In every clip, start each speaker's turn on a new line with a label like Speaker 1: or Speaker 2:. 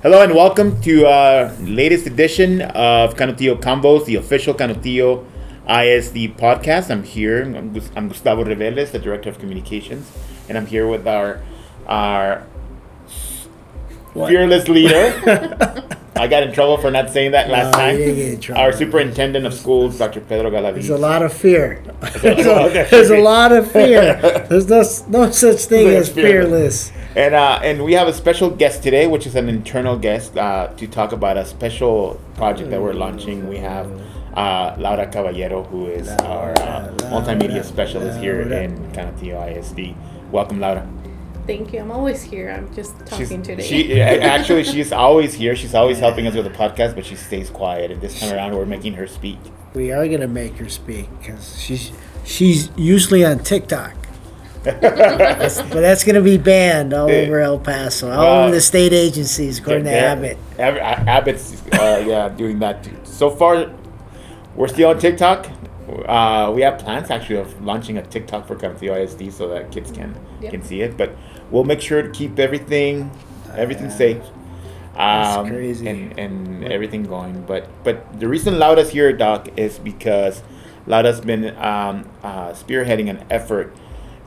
Speaker 1: Hello and welcome to latest edition of Canutillo Convos, the official Canutillo ISD podcast. I'm here. I'm Gustavo Reveles, the Director of Communications, and I'm here with our fearless leader. I got in trouble for not saying that last time.
Speaker 2: You didn't get in trouble.
Speaker 1: Our Superintendent of Schools, Dr. Pedro Galaviz.
Speaker 2: There's a lot of fear. There's a lot of fear. There's no such thing as fearless.
Speaker 1: And we have a special guest today, which is an internal guest, to talk about a special project that we're launching. We have Laura Caballero, who is our multimedia specialist here in Canutillo ISD. Welcome, Laura.
Speaker 3: Thank you. I'm always here. I'm just talking today.
Speaker 1: She's always here. She's always helping us with the podcast, but she stays quiet. And this time around, we're making her speak.
Speaker 2: We are going to make her speak because she's usually on TikTok. But that's going to be banned all over El Paso, all over the state agencies, according to Abbott.
Speaker 1: Abbott's doing that too. So far, we're still on TikTok. We have plans actually of launching a TikTok for Canutillo ISD so that kids can see it. But we'll make sure to keep everything safe.
Speaker 2: That's crazy.
Speaker 1: And everything going. But the reason Laura's here, Doc, is because Laura's been spearheading an effort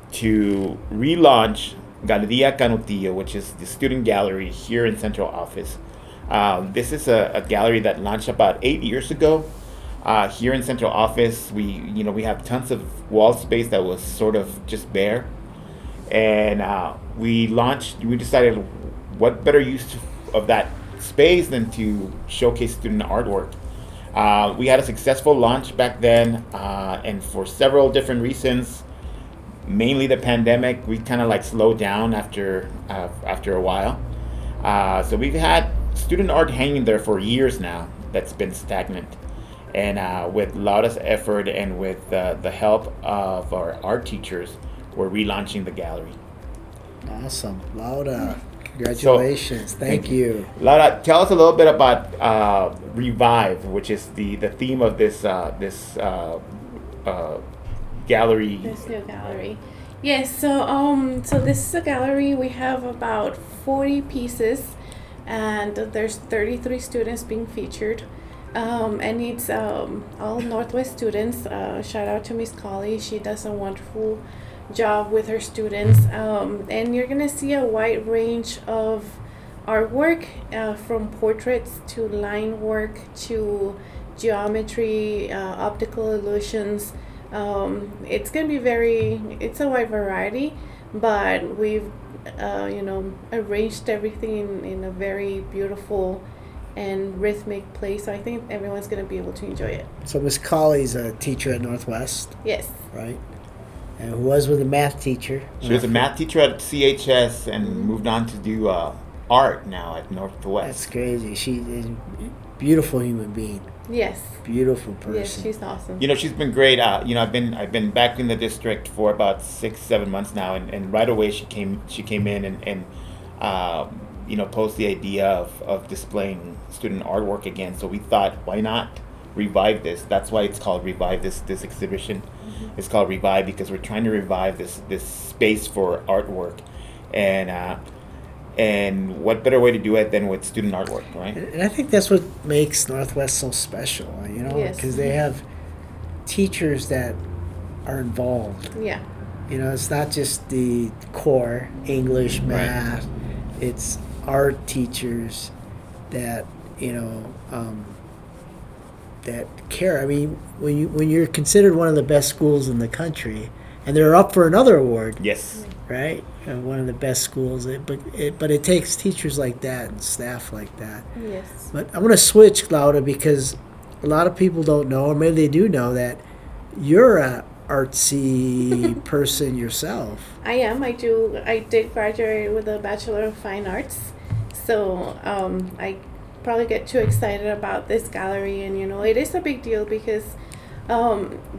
Speaker 1: to relaunch Galería Canutillo, which is the student gallery here in Central Office. This is a gallery that launched about 8 years ago. Here in Central Office, we have tons of wall space that was sort of just bare, and we decided what better use of that space than to showcase student artwork. We had a successful launch back then, and for several different reasons, mainly the pandemic, we kind of like slowed down after a while. So we've had student art hanging there for years now that's been stagnant. And with Laura's effort and with the help of our art teachers, we're relaunching the gallery.
Speaker 2: Awesome. Laura, congratulations. Thank you.
Speaker 1: Laura, tell us a little bit about RE-VIVE, which is the theme of this gallery.
Speaker 3: This new gallery. Yes, so this is a gallery. We have about 40 pieces, and there's 33 students being featured. And it's all Northwest students. Shout out to Miss Colley. She does a wonderful job with her students. And you're going to see a wide range of artwork, from portraits to line work to geometry, optical illusions. It's going to be it's a wide variety, but we've, arranged everything in a very beautiful and rhythmic place. So I think everyone's going to be able to enjoy it.
Speaker 2: So Miss Colley's a teacher at Northwest.
Speaker 3: Yes.
Speaker 2: Right. And who was with a math teacher.
Speaker 1: She was a math teacher at CHS and moved on to do art now at Northwest.
Speaker 2: That's crazy. She's a beautiful human being.
Speaker 3: Yes.
Speaker 2: Beautiful person.
Speaker 3: Yes, she's awesome.
Speaker 1: She's been great. I've been back in the district for about 6-7 months now, and right away she came in and posed the idea of displaying student artwork again. So we thought, why not revive this? That's why it's called RE-VIVE. This exhibition is called RE-VIVE because we're trying to revive this space for artwork, and what better way to do it than with student artwork, right?
Speaker 2: And I think that's what makes Northwest so special, because they have teachers that are involved.
Speaker 3: Yeah.
Speaker 2: It's not just the core English, math. Right. It's art teachers that that care. I mean, when you're considered one of the best schools in the country, and they're up for another award.
Speaker 1: Yes.
Speaker 2: Right. One of the best schools, but it takes teachers like that and staff like that.
Speaker 3: Yes.
Speaker 2: But I'm going to switch, Laura, because a lot of people don't know, or maybe they do know, that you're a artsy person yourself.
Speaker 3: I am. I did graduate with a Bachelor of Fine Arts. So I probably get too excited about this gallery, and it is a big deal because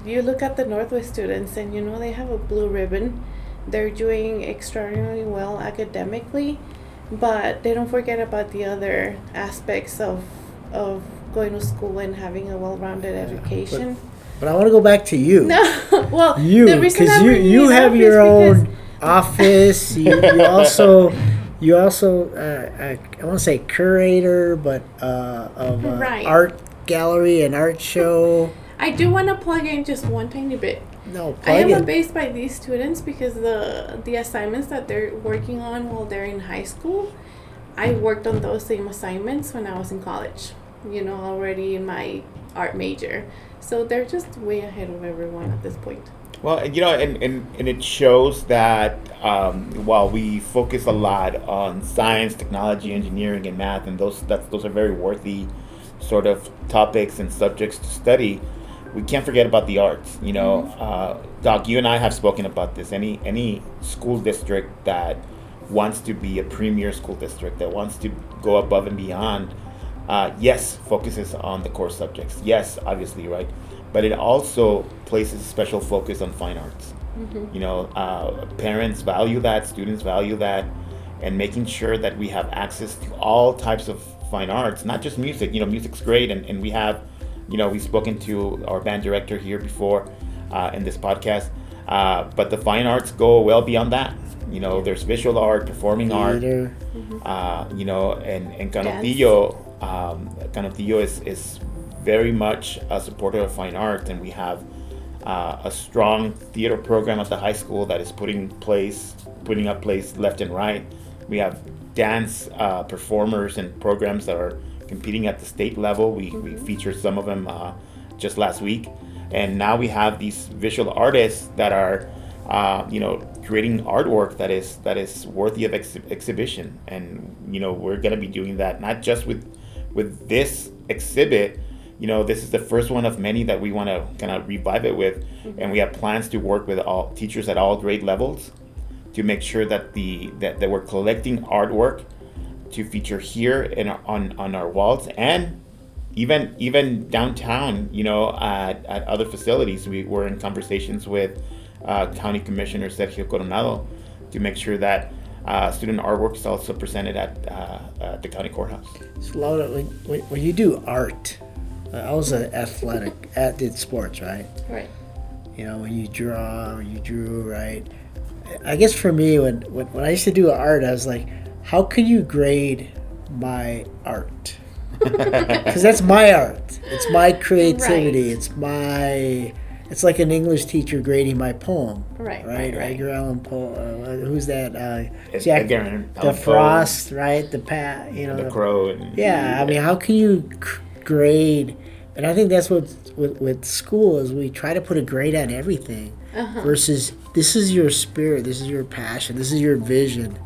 Speaker 3: you look at the Northwest students and they have a blue ribbon. They're doing extraordinarily well academically, but they don't forget about the other aspects of going to school and having a well-rounded education.
Speaker 2: But I want to go back to you.
Speaker 3: No, well,
Speaker 2: the reason because you have your own office. You also You also, I want to say curator, but of
Speaker 3: Right.
Speaker 2: art gallery and art show.
Speaker 3: I do want to plug in just one tiny bit.
Speaker 2: No,
Speaker 3: I am
Speaker 2: plug it.
Speaker 3: amazed by these students because the assignments that they're working on while they're in high school, I worked on those same assignments when I was in college. Already in my art major. So they're just way ahead of everyone at this point.
Speaker 1: Well, and it shows that while we focus a lot on science, technology, engineering, and math, and those are very worthy sort of topics and subjects to study, we can't forget about the arts. Doc, you and I have spoken about this. Any school district that wants to be a premier school district, that wants to go above and beyond, yes, focuses on the core subjects. Yes, obviously, right? But it also places special focus on fine arts. Parents value that, students value that, and making sure that we have access to all types of fine arts, not just music. Music's great, and we have, we've spoken to our band director here before in this podcast, but the fine arts go well beyond that. There's visual art, performing
Speaker 2: Theater.
Speaker 1: art, and Canutillo, Canutillo is very much a supporter of fine art, and we have a strong theater program at the high school that is putting up plays left and right. We have dance performers and programs that are competing at the state level. We featured some of them just last week, and now we have these visual artists that are creating artwork that is worthy of exhibition. And we're going to be doing that not just with this exhibit. This is the first one of many that we want to kind of revive it with, and we have plans to work with all teachers at all grade levels to make sure that that we're collecting artwork to feature here on our walls, and even downtown, at other facilities. We're in conversations with County Commissioner Sergio Coronado to make sure that student artwork is also presented at the county courthouse.
Speaker 2: So Laura, when you do art, I was an athletic, did sports, right?
Speaker 3: Right.
Speaker 2: When you draw, when you drew, right? I guess for me, when I used to do art, I was like, how can you grade my art? Because that's my art. It's my creativity.
Speaker 3: Right.
Speaker 2: It's like an English teacher grading my poem.
Speaker 3: Right.
Speaker 2: Edgar Allan Poe. Who's that?
Speaker 1: Jack Edgar Allan
Speaker 2: the Frost, right? The
Speaker 1: the Crow.
Speaker 2: I mean, how can you grade? And I think that's what with school is we try to put a grade on everything versus this is your spirit, this is your passion, this is your vision.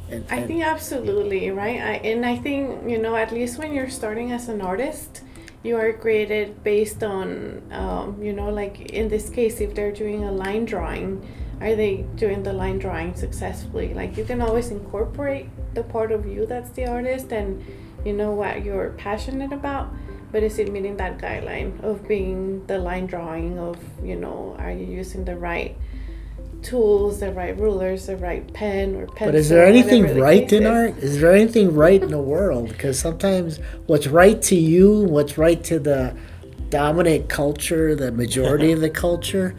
Speaker 2: And
Speaker 3: I think absolutely, right? I think, at least when you're starting as an artist, you are graded based on, like in this case, if they're doing a line drawing, are they doing the line drawing successfully? Like, you can always incorporate the part of you that's the artist and what you're passionate about, but is it meeting that guideline of being the line drawing of, are you using the right tools, the right rulers, the right pen or pencil?
Speaker 2: But is there anything
Speaker 3: the
Speaker 2: right in
Speaker 3: is.
Speaker 2: art? Is there anything right in the world? Because sometimes what's right to you, what's right to the dominant culture, the majority of the culture,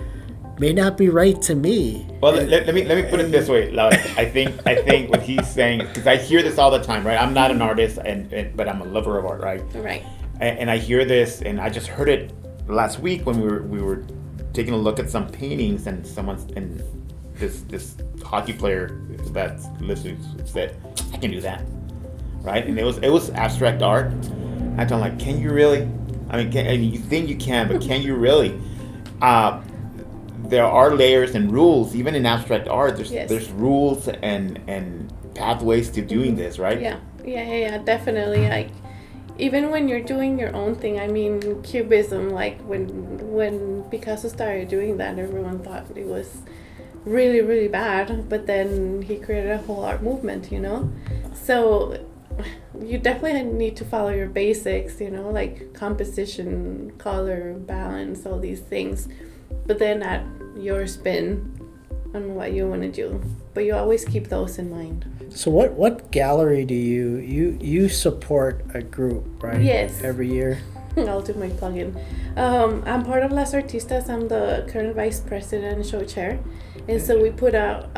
Speaker 2: may not be right to me.
Speaker 1: Well, let me put it this way, Laura. I think what he's saying, because I hear this all the time, right? I'm not an artist, but I'm a lover of art, right?
Speaker 3: Right.
Speaker 1: And I hear this, and I just heard it last week when we were taking a look at some paintings, and this hockey player that's listening said, "I can do that," right? And it was abstract art. I told him, like, can you really? I mean, you think you can, but can you really? There are layers and rules, even in abstract art. There's rules and pathways to doing this, right?
Speaker 3: Yeah, definitely. Like, even when you're doing your own thing, I mean, Cubism, like when Picasso started doing that, everyone thought it was really, really bad, but then he created a whole art movement, So you definitely need to follow your basics, like composition, color, balance, all these things, but then add your spin on what you want to do. But you always keep those in mind.
Speaker 2: So what gallery do you support a group, right?
Speaker 3: Yes.
Speaker 2: Every year?
Speaker 3: I'll do my plug-in. I'm part of Las Artistas. I'm the current vice president and show chair. And so we put out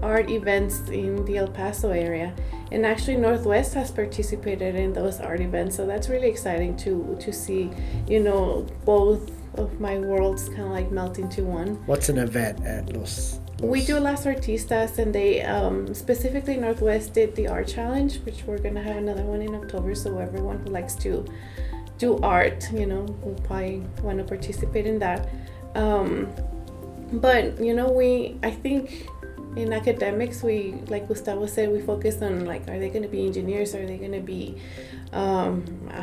Speaker 3: art events in the El Paso area, and actually Northwest has participated in those art events. So that's really exciting to see, both of my worlds kind of like melt into one.
Speaker 2: What's an event at Los?
Speaker 3: We do Las Artistas, and they specifically Northwest did the art challenge, which we're gonna have another one in October. So everyone who likes to do art, will probably want to participate in that. But I think in academics, we, like Gustavo said, we focus on like, are they going to be engineers? Are they going to be, I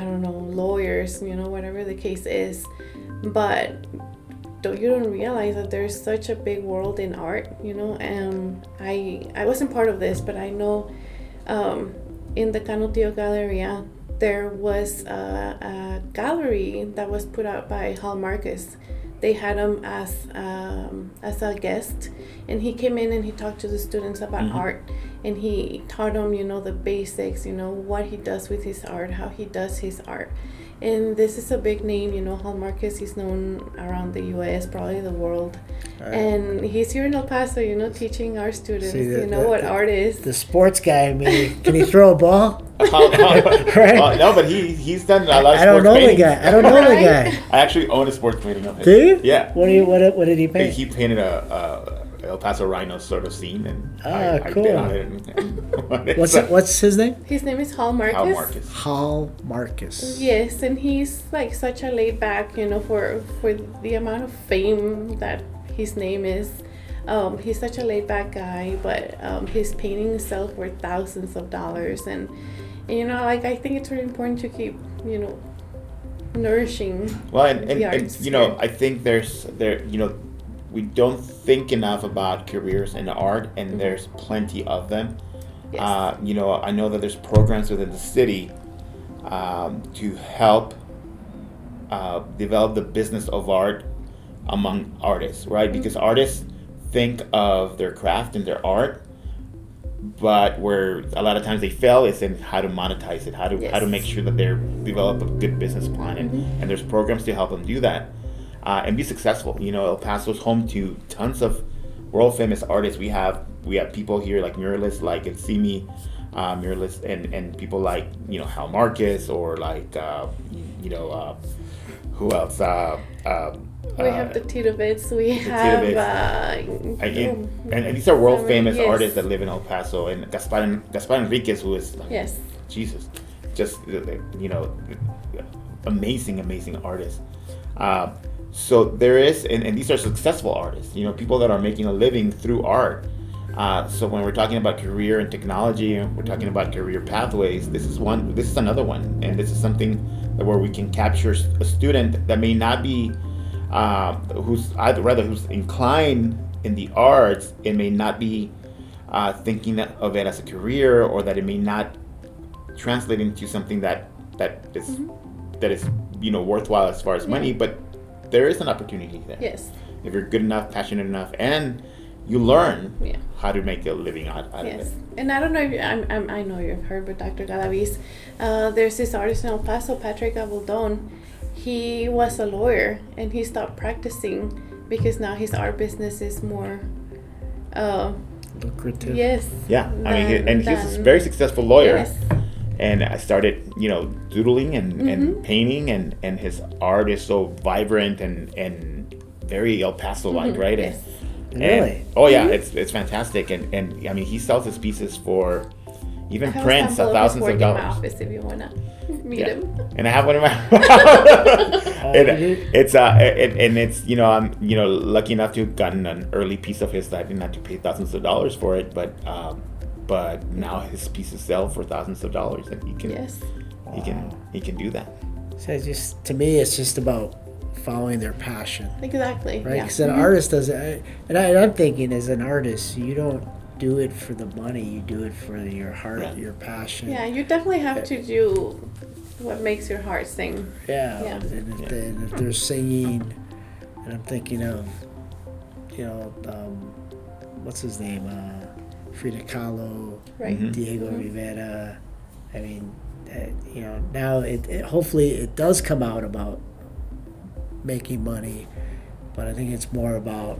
Speaker 3: don't know, lawyers? Whatever the case is. But you don't realize that there's such a big world in art. I wasn't part of this, but I know in the Canutillo Galería there was a gallery that was put out by Hal Marcus. They had him as a guest, and he came in and he talked to the students about art, and he taught them, the basics, what he does with his art, how he does his art. And this is a big name, Hal Marcus. He's known around the U.S., probably the world. Right. And he's here in El Paso, teaching our students, what art is.
Speaker 2: The sports guy, can he throw a ball?
Speaker 1: Right? No, but he's done a lot of sports
Speaker 2: I don't know
Speaker 1: paintings.
Speaker 2: the guy. I don't know the guy.
Speaker 1: I actually own a sports painting of his.
Speaker 2: Do you?
Speaker 1: Yeah.
Speaker 2: What did he paint?
Speaker 1: He painted a El Paso Rhino sort of scene, and
Speaker 2: cool.
Speaker 1: I bid on it.
Speaker 2: What's his name?
Speaker 3: His name is Hal Marcus.
Speaker 2: Hal Marcus.
Speaker 3: Yes, and he's like such a laid back, for the amount of fame that his name is. He's such a laid back guy, but his paintings sell for thousands of dollars, and I think it's really important to keep nourishing.
Speaker 1: Well, and I think we don't think enough about careers in art, and there's plenty of them. Yes. I know that there's programs within the city to help develop the business of art among artists, right? Because artists think of their craft and their art, but where a lot of times they fail is in how to monetize it, how to make sure that they develop a good business plan, and there's programs to help them do that and be successful. El Paso's home to tons of world famous artists. We have people here like muralists like Ensimi, muralists and people like Hal Marcus, or like who else?
Speaker 3: We have the Titovits. We have
Speaker 1: and these are world famous artists that live in El Paso, and Gaspar Enriquez, who is Jesus, just amazing artist. So there is, and these are successful artists, people that are making a living through art. So when we're talking about career and technology, and we're talking about career pathways, this is another one, and this is something where we can capture a student that may not be, who's inclined in the arts, and may not be thinking of it as a career, or that it may not translate into something that is worthwhile as far as money, but there is an opportunity there.
Speaker 3: Yes.
Speaker 1: If you're good enough, passionate enough, and you learn how to make a living out of it.
Speaker 3: And I don't know if I know you've heard, but Dr. Galaviz, there's this artist in El Paso, Patrick Abaldon. He was a lawyer, and he stopped practicing because now his art business is more
Speaker 2: lucrative.
Speaker 3: Yes.
Speaker 1: Yeah, he's a very successful lawyer. Yes. And I started, doodling and painting, and his art is so vibrant and very El Paso-like, right?
Speaker 2: Yes. Really?
Speaker 1: Oh yeah, it's fantastic, and he sells his pieces for even prints of thousands of dollars.
Speaker 3: Office if you wanna meet him.
Speaker 1: And I have one in my. It's I'm lucky enough to have gotten an early piece of his that I didn't have to pay thousands of dollars for it, but now his pieces sell for thousands of dollars, and he can do that.
Speaker 2: So to me, it's just about following their passion.
Speaker 3: Exactly.
Speaker 2: Right? Because an artist doesn't, and I'm thinking as an artist, you don't do it for the money, you do it for your heart, your passion.
Speaker 3: Yeah, you definitely have to do what makes your heart sing.
Speaker 2: Yeah. And if they're singing, and I'm thinking of, what's his name? Frida Kahlo,
Speaker 3: right.
Speaker 2: Diego Rivera. Now it hopefully it does come out about making money, but I think it's more about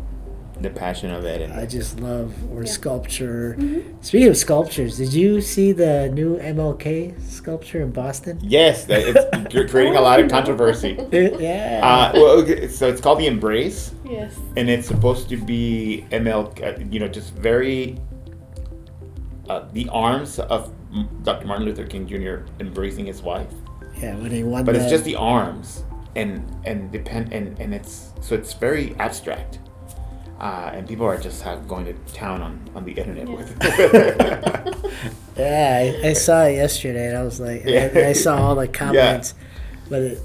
Speaker 1: the passion of it. And
Speaker 2: I just love
Speaker 3: Yeah.
Speaker 2: sculpture. Speaking of sculptures, did you see the new MLK sculpture in Boston?
Speaker 1: yes, it's creating a lot of controversy.
Speaker 2: Yeah.
Speaker 1: Well, okay, so it's called the Embrace,
Speaker 3: Yes.
Speaker 1: and it's supposed to be just very the arms of Dr. Martin Luther King Jr. embracing his wife,
Speaker 2: Yeah, when he won
Speaker 1: but it's
Speaker 2: the-
Speaker 1: just the arms, and it's very abstract. And people are just going to town on the internet with it.
Speaker 2: Yeah, I saw it yesterday, and I was like,
Speaker 1: Yeah.
Speaker 2: I saw all the comments, but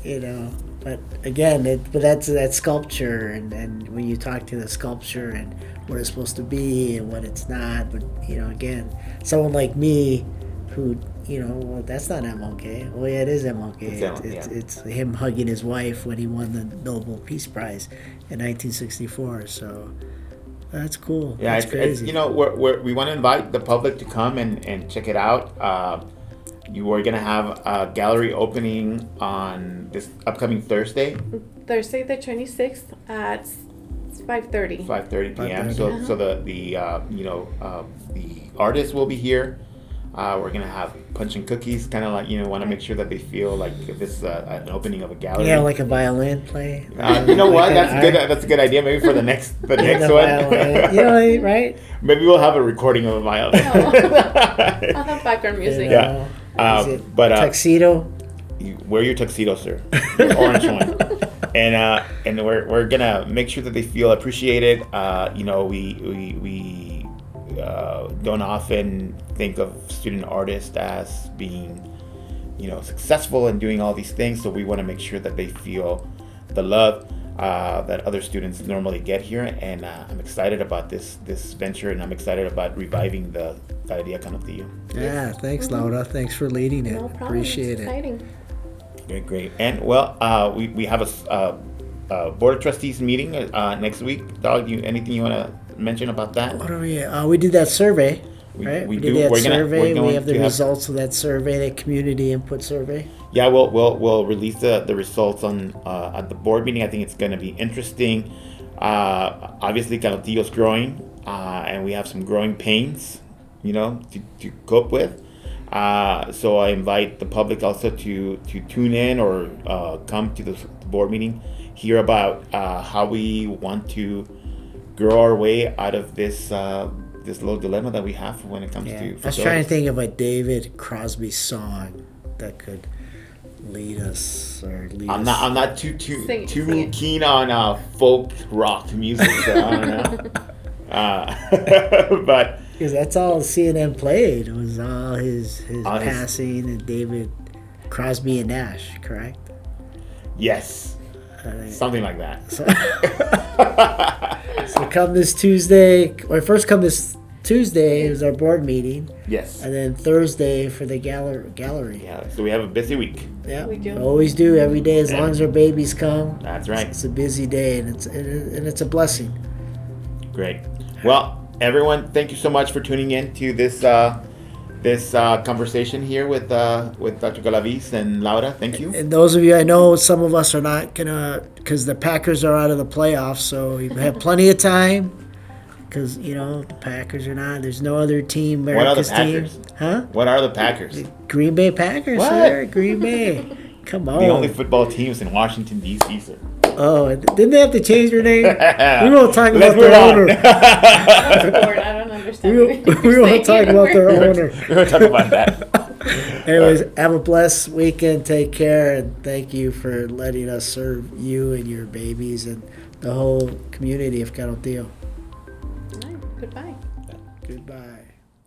Speaker 2: but again, but that's that sculpture, and when you talk to the sculpture and what it's supposed to be and what it's not, but again, someone like me, who well, that's not MLK. Oh yeah, it is MLK. It's him hugging his wife when he won the Nobel Peace Prize in 1964. So. That's cool.
Speaker 1: Yeah,
Speaker 2: That's crazy.
Speaker 1: we want to invite the public to come and check it out. We're gonna have a gallery opening on this upcoming Thursday,
Speaker 3: Thursday the 26th at 5:30.
Speaker 1: 5:30 p.m.
Speaker 2: 5:30.
Speaker 1: So the artists will be here. We're gonna have punch and cookies, kind of like want to make sure that they feel like this is an opening of a gallery.
Speaker 2: Yeah, like a violin play.
Speaker 1: You know what?
Speaker 2: Like
Speaker 1: That's good. That's a good idea. Maybe for the next one.
Speaker 2: Violin, right?
Speaker 1: Maybe we'll have a recording of a violin.
Speaker 3: I'll have background music.
Speaker 1: Yeah.
Speaker 2: Is it
Speaker 1: But
Speaker 2: tuxedo.
Speaker 1: you wear your tuxedo, sir. Your orange one. And we're gonna make sure that they feel appreciated. We don't often think of student artists as being successful and doing all these things, so we want to make sure that they feel the love that other students normally get here. And I'm excited about this venture, and I'm excited about reviving the Galería Canutillo.
Speaker 2: Yeah, thanks, Laura. Thanks for leading it.
Speaker 3: No problem.
Speaker 2: Appreciate
Speaker 3: It's
Speaker 2: it.
Speaker 3: exciting.
Speaker 1: Great. And well, we have a board of trustees meeting next week. Dog, anything you want to mention about that?
Speaker 2: What are we? We did that survey, right?
Speaker 1: we
Speaker 2: did
Speaker 1: do.
Speaker 2: that
Speaker 1: We're
Speaker 2: survey.
Speaker 1: going
Speaker 2: We have the
Speaker 1: to
Speaker 2: results of that survey, that community input survey.
Speaker 1: Yeah, we'll release the results on at the board meeting. I think it's going to be interesting. Obviously, Canutillo's growing, and we have some growing pains, to cope with. So I invite the public also to tune in or come to the board meeting, hear about how we want to grow our way out of this little dilemma that we have when it comes to.
Speaker 2: I was trying to think of a David Crosby song that could lead us or lead
Speaker 1: I'm
Speaker 2: us.
Speaker 1: not too
Speaker 3: Sing it.
Speaker 1: keen on folk rock music, so I don't know. But
Speaker 2: Because that's all CNN played was all his
Speaker 1: All his-
Speaker 2: passing and David Crosby and Nash, correct?
Speaker 1: yes, something like that.
Speaker 2: So come this Tuesday, or first come this Tuesday is our board meeting,
Speaker 1: Yes.
Speaker 2: and then Thursday for the gallery.
Speaker 1: Yeah. So we have a busy week.
Speaker 2: Yeah,
Speaker 3: We do.
Speaker 2: always do every day as long as our babies come.
Speaker 1: That's right.
Speaker 2: It's a busy day, and it's a blessing.
Speaker 1: Great. Well, everyone, thank you so much for tuning in to this conversation here with Dr. Galaviz and Laura. Thank you.
Speaker 2: And those of you, I know some of us are not gonna, because the Packers are out of the playoffs, so you have plenty of time. Because the Packers are not. There's no other team.
Speaker 1: What are the
Speaker 2: America's team,
Speaker 1: Packers?
Speaker 2: huh?
Speaker 1: What are the Packers?
Speaker 2: Green Bay Packers,
Speaker 1: What?
Speaker 2: sir. Green Bay. Come on.
Speaker 1: The only football teams in Washington D.C. sir.
Speaker 2: Oh, didn't they have to change their name? We won't talk
Speaker 1: Let's
Speaker 2: about
Speaker 1: move
Speaker 2: their
Speaker 1: on.
Speaker 2: owner.
Speaker 3: That's bored. I don't understand.
Speaker 2: We won't talk about their owner.
Speaker 1: We're going to talk about that.
Speaker 2: Anyways, have a blessed weekend. Take care, and thank you for letting us serve you and your babies and the whole community of Canutillo.
Speaker 3: Goodbye.
Speaker 2: Goodbye.